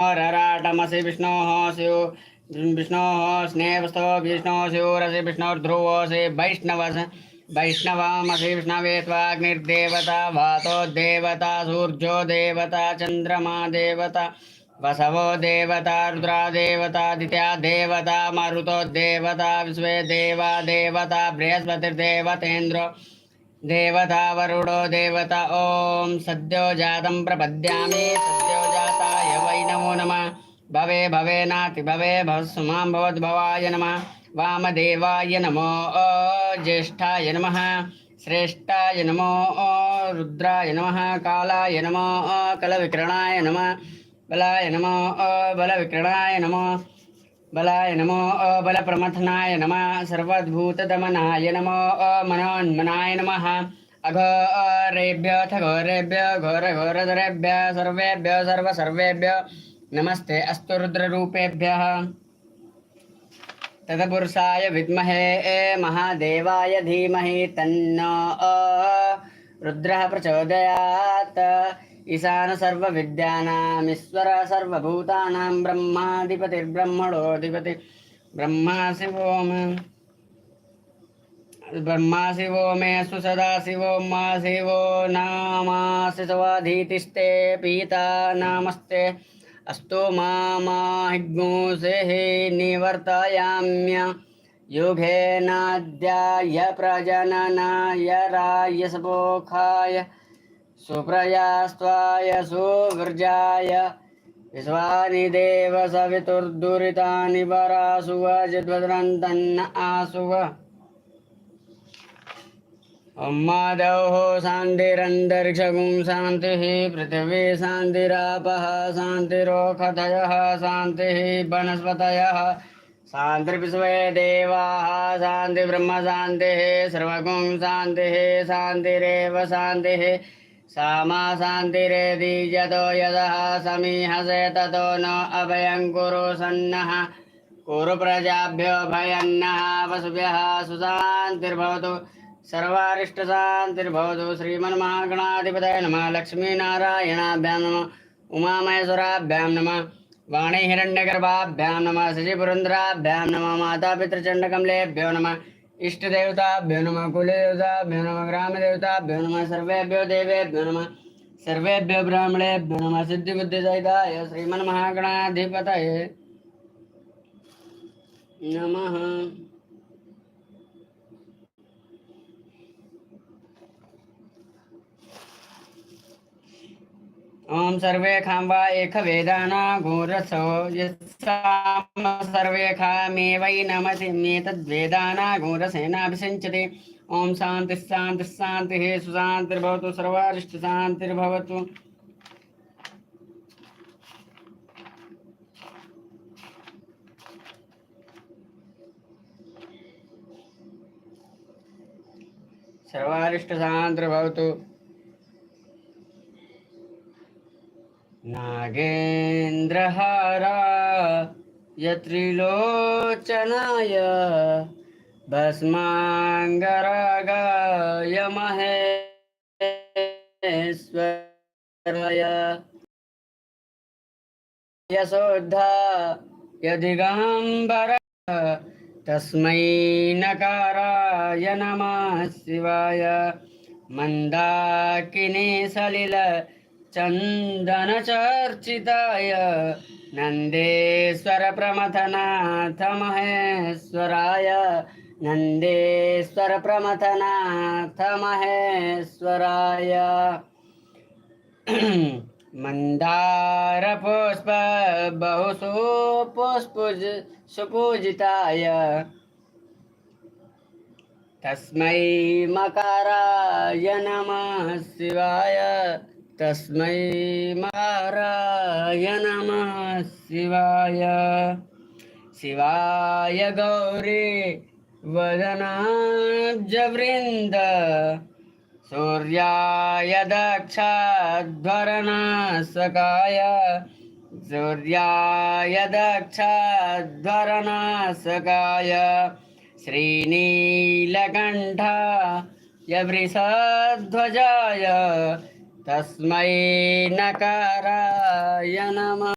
रराटमसि विष्णोः स्यु विष्णोः स्नेहस्तो विष्णोः स्युरसि विष्णोर्ध्रुवोऽसि वैष्णवस वैष्णवामसि विष्णवे त्वाग्निर्देवता वातो देवता सूर्यो देवता चन्द्रमा देवता वसवो देवता रुद्रा देवता दित्या देवता मरुतो देवता विश्वे देवा देवता बृहस्पतिर्देवतेन्द्रो देवता वरुणो देवता ओम सद्यो जातं प्रपद्यामि सद्यो जाताय वै नमो नमः भवे भवेनाति भवे भवस्मां भवद्भवाय नमः वामदेवाय नमो ज्येष्ठाय नमः श्रेष्ठाय नमो रुद्राय नमः कालाय नमो कलविक्रणाय नमः बलाय नमो बलविक्रणाय नमो बलाय नमो बलप्रमथनाय नमः सर्वद्भूतदमनाय नमो मनोन्मनाय नमः अघोरेभ्यः घोरेभ्यः घोरघोरधरेभ्यः सर्वेभ्यः सर्वसर्वेभ्यः नमस्ते अस्तु रुद्ररूपेभ्यः तत्पुरुषाय विद्महे महादेवाय धीमहि तन्नो रुद्रः प्रचोदयात् ईशान सर्वविद्यानामीश्वर सर्वभूतानां ब्रह्माधिपतिर्ब्रह्मणोऽधिपति ब्रह्मा शिवो मे सुसदा शिवो मा शिवो नामासि स्वाधीतिस्ते पीता नामस्ते अस्तु माहिग्मुसेः निवर्तयाम्य योगेनाद्याय प्रजननाय रायसपोखाय सुप्रयास्त्वाय सुवृजाय विश्वानि देव सवितुर्दुरितानि वरासुव जिद्वद्रन्तन्न आसुव माधव शान्तिरन्तरिक्षगुं शान्तिः पृथिवी शान्तिरापः शान्तिरोषधयः शान्तिः वनस्पतयः शान्तिर्विश्वे देवाः शान्तिर्ब्रह्म शान्तिः सर्वगुं शान्तिः शान्तिरेव शान्तिः सामा शान्तिरेधि यतो यदः समीहसे ततो न अभयं कुरु सन्नः कुरु प्रजाभ्यो भयन्नः वसुभ्यः सुशान्तिर्भवतु सर्वारिष्टशान्तिर्भवतु श्रीमन्महागणाधिपतये नमः लक्ष्मीनारायणाभ्यां नमः उमामहेश्वराभ्यां नमः वाणीहिरण्यगर्भाभ्यां नमः शशिपुरन्दराभ्यां नमः मातापितृचण्डकमलेभ्यो नमः इष्टदेवताभ्यो नमः कुलदेवताभ्यो नमः ग्रामदेवताभ्यो नमः सर्वेभ्यो देवेभ्यो नमः सर्वेभ्यो ब्राह्मणेभ्यो नमः सिद्धिबुद्धिसहिताय श्रीमन्महागणाधिपतये नमः। ओम सर्वे खांबा एक वेदाना घोरसो यस्साम सर्वे खामे वै नमति मेतद्वेदाना घोरसेनाभिषिञ्चते। ओम शांति शांति शांति सुशांतिर्भवतु सर्वारिष्ट शांतिर्भवतु। सर्वारिष्ट शांतिर्भवतु। नागेन्द्रहाराय त्रिलोचनाय भस्माङ्गरागाय महेश्वराय यशोद्धाय दिगम्बर तस्मै नकाराय नमः शिवाय मन्दाकिनी सलिल चंदन चर्चिताय नंदेश्वर प्रमथनाथ महेश्वराय नंदेश्वर प्रमथनाथ महेश्वराय मंदार पुष्प बहुसु पुष्पुज सुपूजिताय तस्मै मकाराय नमः शिवाय तस्मै मकाराय नमः शिवाय शिवाय गौरी वदनाब्जवृन्द सूर्याय दक्षाध्वरनाशकाय सूर्याय दक्षाध्वरनाशकाय श्रीनीलकण्ठाय वृषध्वजाय तस्मै नकाराय नमः।